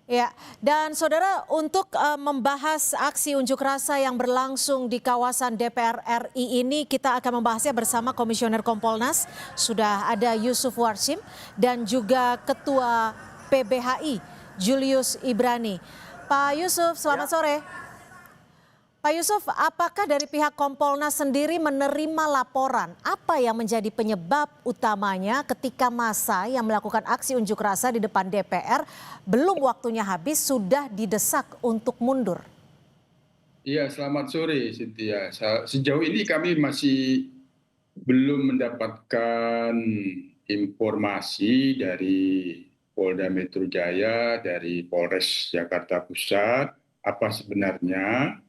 Ya, dan saudara untuk membahas aksi unjuk rasa yang berlangsung di kawasan DPR RI ini kita akan membahasnya bersama Komisioner Kompolnas, sudah ada Yusuf Warsim dan juga Ketua PBHI Julius Ibrani. Pak Yusuf, selamat sore. Pak Yusuf, apakah dari pihak Kompolnas sendiri menerima laporan apa yang menjadi penyebab utamanya ketika massa yang melakukan aksi unjuk rasa di depan DPR belum waktunya habis sudah didesak untuk mundur? Iya, selamat sore, Cynthia. Sejauh ini kami masih belum mendapatkan informasi dari Polda Metro Jaya, dari Polres Jakarta Pusat, apa sebenarnya.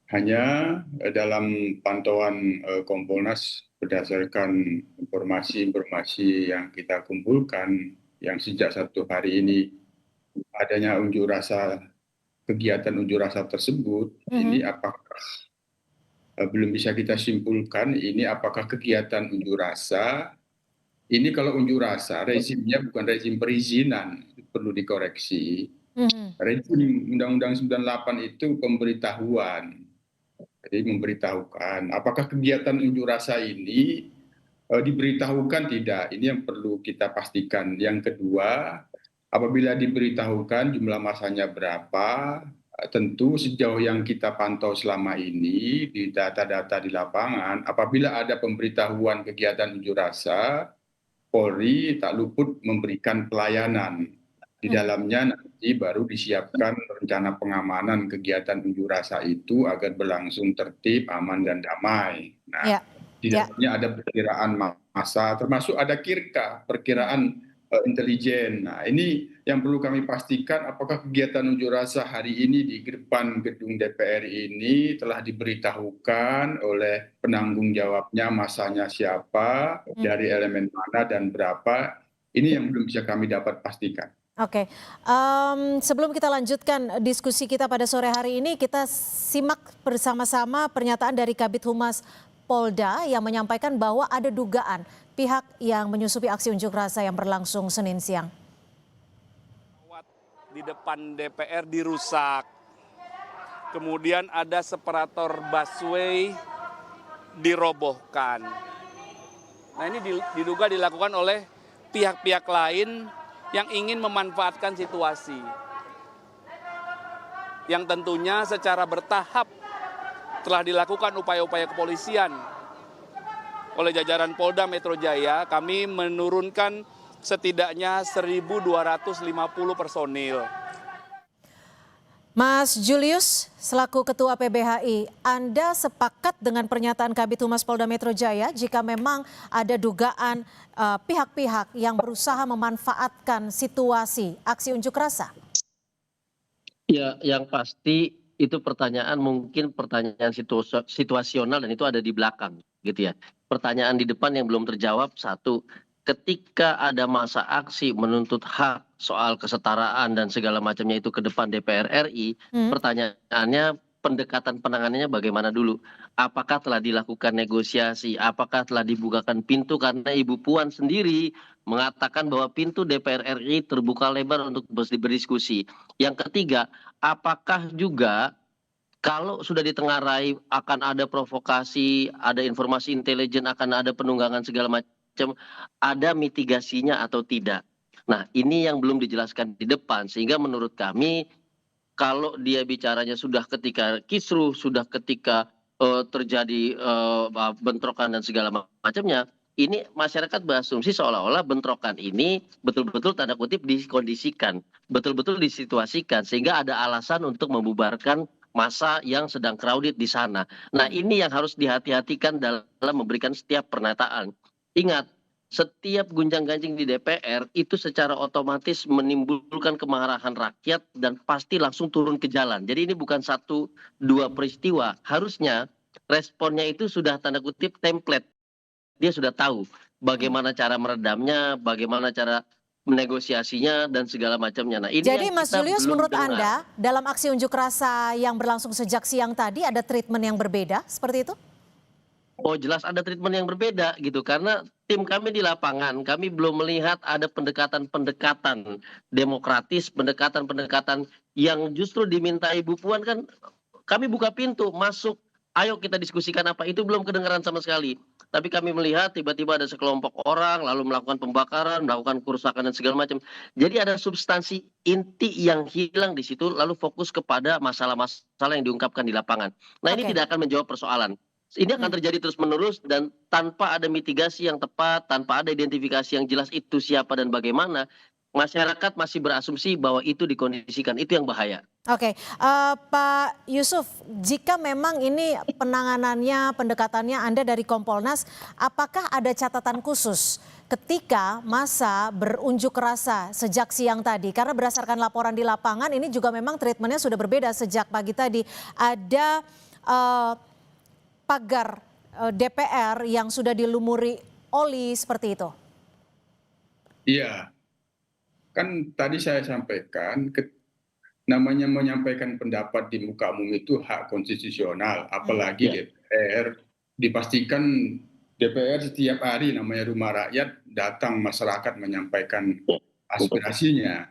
Hanya dalam pantauan Kompolnas berdasarkan informasi-informasi yang kita kumpulkan, yang sejak 1 hari ini adanya kegiatan unjuk rasa tersebut, ini apakah belum bisa kita simpulkan ini apakah kegiatan unjuk rasa, ini kalau unjuk rasa rezimnya bukan rezim perizinan, itu perlu dikoreksi. Mhm. Rezim Undang-Undang 98 itu pemberitahuan, jadi memberitahukan. Apakah kegiatan unjuk rasa ini diberitahukan tidak, ini yang perlu kita pastikan. Yang kedua, apabila diberitahukan jumlah masanya berapa, tentu sejauh yang kita pantau selama ini di data-data di lapangan, apabila ada pemberitahuan kegiatan unjuk rasa, Polri tak luput memberikan pelayanan. Di dalamnya nanti baru disiapkan rencana pengamanan kegiatan unjuk rasa itu agar berlangsung tertib, aman, dan damai. Nah, Ya, di ya. dalamnya ada perkiraan massa, termasuk ada perkiraan intelijen. Nah, ini yang perlu kami pastikan apakah kegiatan unjuk rasa hari ini di depan gedung DPR ini telah diberitahukan oleh penanggung jawabnya, masanya siapa, dari elemen mana dan berapa. Ini yang belum bisa kami dapat pastikan. Oke, sebelum kita lanjutkan diskusi kita pada sore hari ini, kita simak bersama-sama pernyataan dari Kabid Humas Polda yang menyampaikan bahwa ada dugaan pihak yang menyusupi aksi unjuk rasa yang berlangsung Senin siang. Di depan DPR dirusak, kemudian ada separator busway dirobohkan. Nah, ini diduga dilakukan oleh pihak-pihak lain yang ingin memanfaatkan situasi, yang tentunya secara bertahap telah dilakukan upaya-upaya kepolisian oleh jajaran Polda Metro Jaya. Kami menurunkan setidaknya 1.250 personil. Mas Julius, selaku Ketua PBHI, Anda sepakat dengan pernyataan Kabid Humas Polda Metro Jaya jika memang ada dugaan pihak-pihak yang berusaha memanfaatkan situasi aksi unjuk rasa? Ya, yang pasti itu mungkin pertanyaan situasional dan itu ada di belakang gitu ya. Pertanyaan di depan yang belum terjawab, satu, ketika ada masa aksi menuntut hak soal kesetaraan dan segala macamnya itu ke depan DPR RI, pertanyaannya pendekatan penanganannya bagaimana dulu? Apakah telah dilakukan negosiasi? Apakah telah dibukakan pintu? Karena Ibu Puan sendiri mengatakan bahwa pintu DPR RI terbuka lebar untuk berdiskusi. Yang ketiga, apakah juga kalau sudah ditengarai akan ada provokasi, ada informasi intelijen, akan ada penunggangan segala macam, ada mitigasinya atau tidak? Nah, ini yang belum dijelaskan di depan, sehingga menurut kami kalau dia bicaranya sudah ketika kisruh, sudah ketika terjadi bentrokan dan segala macamnya, ini masyarakat berasumsi seolah-olah bentrokan ini betul-betul tanda kutip dikondisikan, betul-betul disituasikan, sehingga ada alasan untuk membubarkan massa yang sedang crowded di sana. Nah, ini yang harus dihati-hatikan dalam memberikan setiap pernyataan. Ingat, setiap gunjang-ganjing di DPR itu secara otomatis menimbulkan kemarahan rakyat dan pasti langsung turun ke jalan. Jadi ini bukan satu dua peristiwa. Harusnya responnya itu sudah tanda kutip template. Dia sudah tahu bagaimana cara meredamnya, bagaimana cara menegosiasinya dan segala macamnya. Nah, ini Jadi yang Mas kita Julius, belum menurut dengar. Anda dalam aksi unjuk rasa yang berlangsung sejak siang tadi ada treatment yang berbeda seperti itu? Oh jelas ada treatment yang berbeda gitu karena tim kami di lapangan kami belum melihat ada pendekatan-pendekatan demokratis, pendekatan-pendekatan yang justru dimintai Bu Puan kan kami buka pintu masuk, ayo kita diskusikan apa itu belum kedengaran sama sekali. Tapi kami melihat tiba-tiba ada sekelompok orang lalu melakukan pembakaran, melakukan kerusakan dan segala macam. Jadi ada substansi inti yang hilang di situ lalu fokus kepada masalah-masalah yang diungkapkan di lapangan. Nah ini Oke. tidak akan menjawab persoalan. Ini akan terjadi terus-menerus dan tanpa ada mitigasi yang tepat, tanpa ada identifikasi yang jelas itu siapa dan bagaimana, masyarakat masih berasumsi bahwa itu dikondisikan, itu yang bahaya. Oke, Pak Yusuf, jika memang ini penanganannya, pendekatannya Anda dari Kompolnas, apakah ada catatan khusus ketika massa berunjuk rasa sejak siang tadi? Karena berdasarkan laporan di lapangan ini juga memang treatmentnya sudah berbeda sejak pagi tadi. Ada pagar DPR yang sudah dilumuri oli seperti itu. Iya, kan tadi saya sampaikan, namanya menyampaikan pendapat di muka umum itu hak konstitusional, apalagi DPR. Dipastikan DPR setiap hari namanya rumah rakyat, datang masyarakat menyampaikan aspirasinya.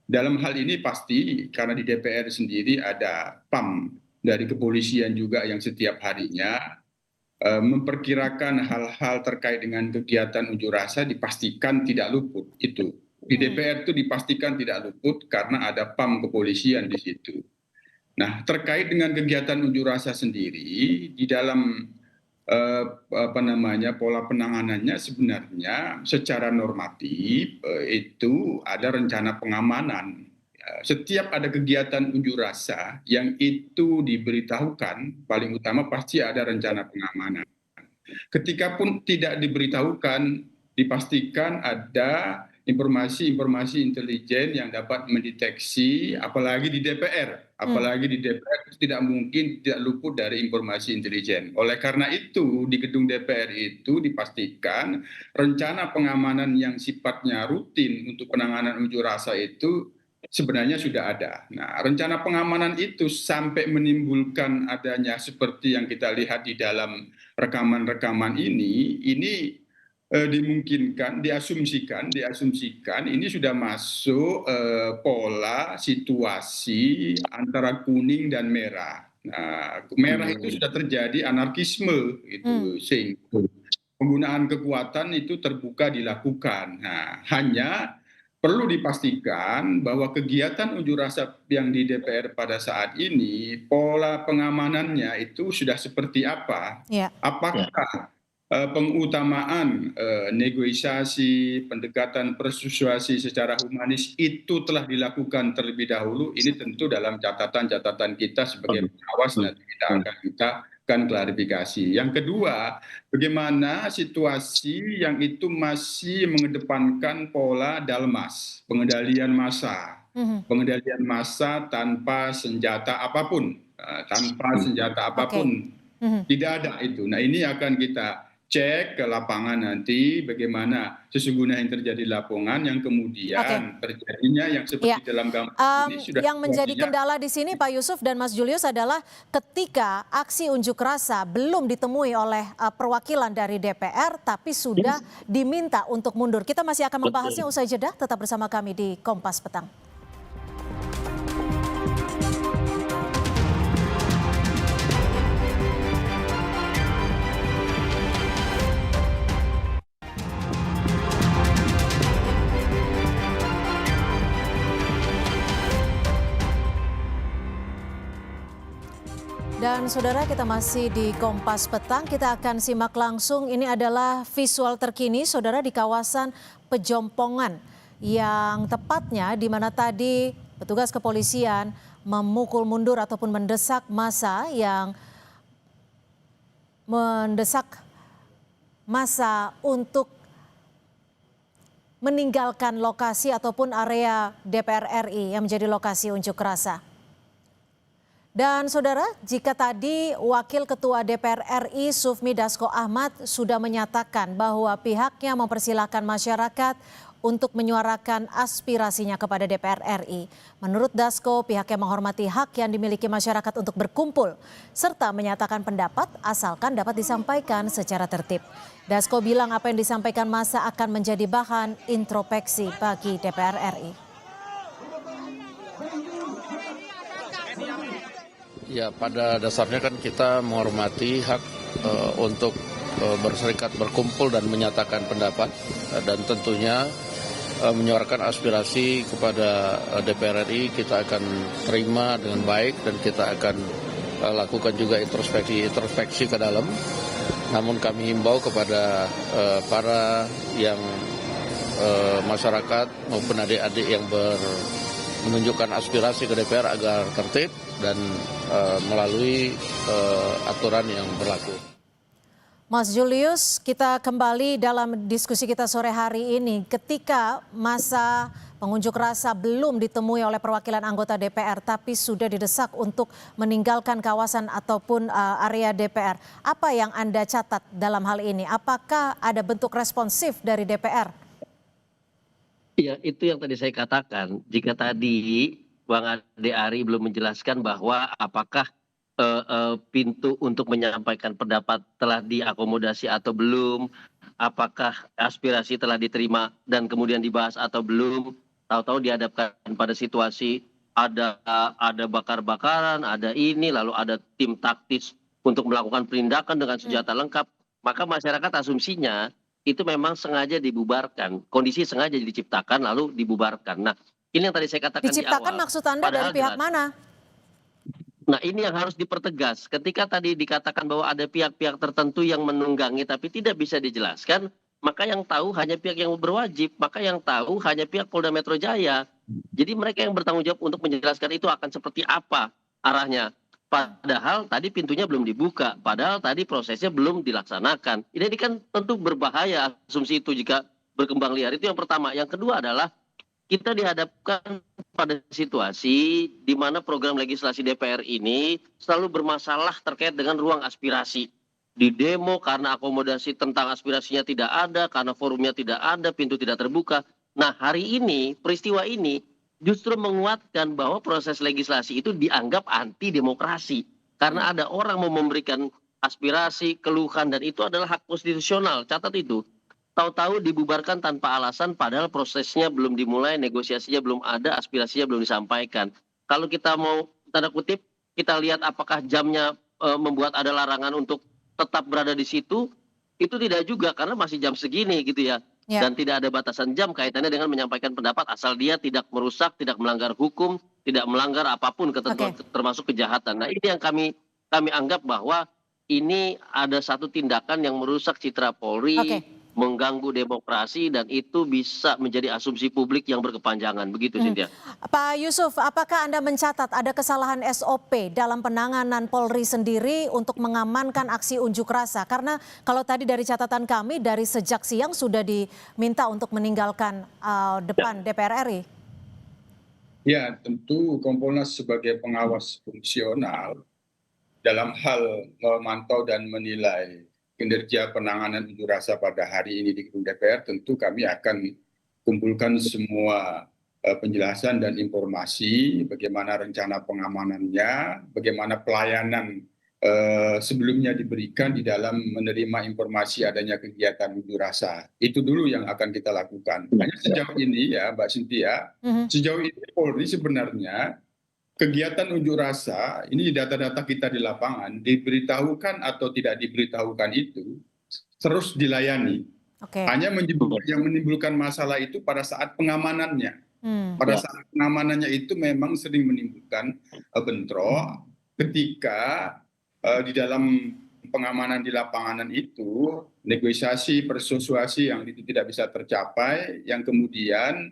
Dalam hal ini pasti karena di DPR sendiri ada PAM dari kepolisian juga yang setiap harinya memperkirakan hal-hal terkait dengan kegiatan unjuk rasa dipastikan tidak luput itu. Di DPR itu dipastikan tidak luput karena ada PAM kepolisian di situ. Nah, terkait dengan kegiatan unjuk rasa sendiri di dalam pola penanganannya sebenarnya secara normatif itu ada rencana pengamanan. Setiap ada kegiatan unjuk rasa yang itu diberitahukan, paling utama pasti ada rencana pengamanan. Ketika pun tidak diberitahukan, dipastikan ada informasi-informasi intelijen yang dapat mendeteksi, apalagi di DPR. Apalagi di DPR tidak mungkin tidak luput dari informasi intelijen. Oleh karena itu, di gedung DPR itu dipastikan rencana pengamanan yang sifatnya rutin untuk penanganan unjuk rasa itu sebenarnya sudah ada. Nah, rencana pengamanan itu sampai menimbulkan adanya seperti yang kita lihat di dalam rekaman-rekaman ini dimungkinkan, diasumsikan ini sudah masuk pola situasi antara kuning dan merah. Nah, merah itu sudah terjadi anarkisme itu, sehingga penggunaan kekuatan itu terbuka dilakukan. Nah, hanya perlu dipastikan bahwa kegiatan unjuk rasa yang di DPR pada saat ini, pola pengamanannya itu sudah seperti apa? Apakah pengutamaan negosiasi, pendekatan persuasi secara humanis itu telah dilakukan terlebih dahulu? Ini tentu dalam catatan-catatan kita sebagai pengawas nanti kita akan klarifikasi. Yang kedua, bagaimana situasi yang itu masih mengedepankan pola dalmas, pengendalian massa. Pengendalian massa tanpa senjata apapun. Tidak ada itu. Nah, ini akan kita cek ke lapangan nanti bagaimana sesungguhnya yang terjadi di lapangan yang kemudian terjadinya yang seperti dalam gambar ini sudah yang menjadi kendala di sini Pak Yusuf dan Mas Julius adalah ketika aksi unjuk rasa belum ditemui oleh perwakilan dari DPR tapi sudah diminta untuk mundur. Kita masih akan membahasnya usai jeda, tetap bersama kami di Kompas Petang. Dan saudara, kita masih di Kompas Petang, kita akan simak langsung. Ini adalah visual terkini saudara di kawasan Pejompongan yang tepatnya di mana tadi petugas kepolisian memukul mundur ataupun mendesak massa yang untuk meninggalkan lokasi ataupun area DPR RI yang menjadi lokasi unjuk rasa. Dan saudara, jika tadi Wakil Ketua DPR RI Sufmi Dasko Ahmad sudah menyatakan bahwa pihaknya mempersilahkan masyarakat untuk menyuarakan aspirasinya kepada DPR RI. Menurut Dasko, pihaknya menghormati hak yang dimiliki masyarakat untuk berkumpul, serta menyatakan pendapat asalkan dapat disampaikan secara tertib. Dasko bilang apa yang disampaikan massa akan menjadi bahan introspeksi bagi DPR RI. Ya, pada dasarnya kan kita menghormati hak untuk berserikat, berkumpul dan menyatakan pendapat, dan tentunya menyuarakan aspirasi kepada DPR RI kita akan terima dengan baik dan kita akan lakukan juga introspeksi ke dalam. Namun kami himbau kepada para yang masyarakat maupun adik-adik yang menunjukkan aspirasi ke DPR agar tertib dan melalui aturan yang berlaku. Mas Julius, kita kembali dalam diskusi kita sore hari ini. Ketika masa pengunjuk rasa belum ditemui oleh perwakilan anggota DPR, tapi sudah didesak untuk meninggalkan kawasan ataupun area DPR. Apa yang Anda catat dalam hal ini? Apakah ada bentuk responsif dari DPR? Ya, itu yang tadi saya katakan. Jika tadi Bang Ade Ari belum menjelaskan bahwa apakah pintu untuk menyampaikan pendapat telah diakomodasi atau belum, apakah aspirasi telah diterima dan kemudian dibahas atau belum, tahu-tahu dihadapkan pada situasi ada bakar-bakaran, ada ini, lalu ada tim taktis untuk melakukan penindakan dengan senjata lengkap, maka masyarakat asumsinya itu memang sengaja dibubarkan, kondisi sengaja diciptakan lalu dibubarkan. Nah, ini yang tadi saya katakan di awal. Diciptakan maksud Anda dari pihak mana? Nah, ini yang harus dipertegas. Ketika tadi dikatakan bahwa ada pihak-pihak tertentu yang menunggangi tapi tidak bisa dijelaskan, maka yang tahu hanya pihak yang berwajib, maka yang tahu hanya pihak Polda Metro Jaya. Jadi mereka yang bertanggung jawab untuk menjelaskan itu akan seperti apa arahnya. Padahal tadi pintunya belum dibuka, padahal tadi prosesnya belum dilaksanakan. Ini kan tentu berbahaya asumsi itu jika berkembang liar. Itu yang pertama. Yang kedua adalah kita dihadapkan pada situasi di mana program legislasi DPR ini selalu bermasalah terkait dengan ruang aspirasi. Di demo karena akomodasi tentang aspirasinya tidak ada, karena forumnya tidak ada, pintu tidak terbuka. Nah, hari ini, peristiwa ini justru menguatkan bahwa proses legislasi itu dianggap anti demokrasi. Karena ada orang mau memberikan aspirasi, keluhan, dan itu adalah hak konstitusional. Catat itu. Tahu-tahu dibubarkan tanpa alasan padahal prosesnya belum dimulai, negosiasinya belum ada, aspirasinya belum disampaikan. Kalau kita mau tanda kutip, kita lihat apakah jamnya membuat ada larangan untuk tetap berada di situ, itu tidak juga karena masih jam segini gitu ya. Dan tidak ada batasan jam kaitannya dengan menyampaikan pendapat asal dia tidak merusak, tidak melanggar hukum, tidak melanggar apapun ketentuan termasuk kejahatan. Nah, ini yang kami anggap bahwa ini ada satu tindakan yang merusak citra Polri, mengganggu demokrasi, dan itu bisa menjadi asumsi publik yang berkepanjangan. Begitu, Cynthia. Pak Yusuf, apakah Anda mencatat ada kesalahan SOP dalam penanganan Polri sendiri untuk mengamankan aksi unjuk rasa? Karena kalau tadi dari catatan kami, dari sejak siang sudah diminta untuk meninggalkan depan DPR RI. Ya, tentu Kompolnas sebagai pengawas fungsional dalam hal memantau dan menilai kinerja penanganan unjuk rasa pada hari ini di gedung DPR, tentu kami akan kumpulkan semua penjelasan dan informasi bagaimana rencana pengamanannya, bagaimana pelayanan sebelumnya diberikan di dalam menerima informasi adanya kegiatan unjuk rasa. Itu dulu yang akan kita lakukan. Hanya sejauh ini ya Mbak Cynthia, sejauh ini Polri sebenarnya kegiatan unjuk rasa ini data-data kita di lapangan diberitahukan atau tidak diberitahukan itu terus dilayani. Hanya yang menimbulkan masalah itu pada saat pengamanannya. Pada saat pengamanannya itu memang sering menimbulkan bentrok ketika di dalam pengamanan di lapangan itu negosiasi persuasi yang itu tidak bisa tercapai, yang kemudian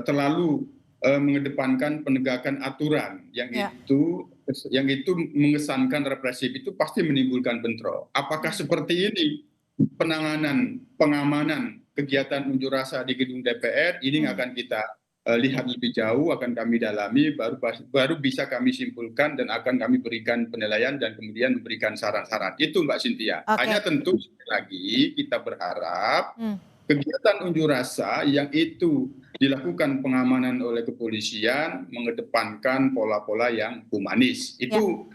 terlalu mengedepankan penegakan aturan yang itu mengesankan represif, itu pasti menimbulkan bentrok. Apakah seperti ini pengamanan kegiatan unjuk rasa di gedung DPR ini akan kita lihat lebih jauh, akan kami dalami, baru bisa kami simpulkan dan akan kami berikan penilaian dan kemudian memberikan saran-saran. Itu Mbak Cynthia. Hanya tentu sekali lagi kita berharap kegiatan unjuk rasa yang itu dilakukan pengamanan oleh kepolisian mengedepankan pola-pola yang humanis. Itu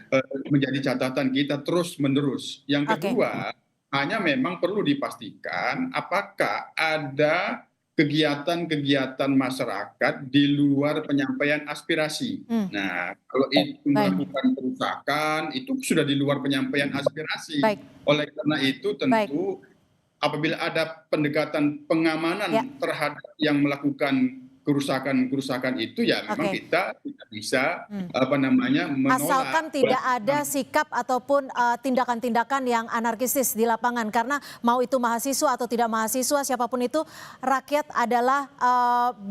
menjadi catatan kita terus-menerus. Yang kedua, hanya memang perlu dipastikan apakah ada kegiatan-kegiatan masyarakat di luar penyampaian aspirasi. Nah, kalau itu melakukan kerusakan, itu sudah di luar penyampaian aspirasi. Oleh karena itu tentu apabila ada pendekatan pengamanan terhadap yang melakukan kerusakan itu, ya memang kita tidak bisa menolak. Asalkan tidak ada sikap ataupun tindakan-tindakan yang anarkistis di lapangan, karena mau itu mahasiswa atau tidak mahasiswa siapapun itu, rakyat adalah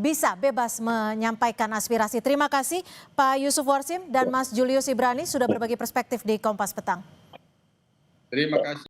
bisa bebas menyampaikan aspirasi. Terima kasih Pak Yusuf Warsim dan Mas Julius Ibrani sudah berbagi perspektif di Kompas Petang. Terima kasih.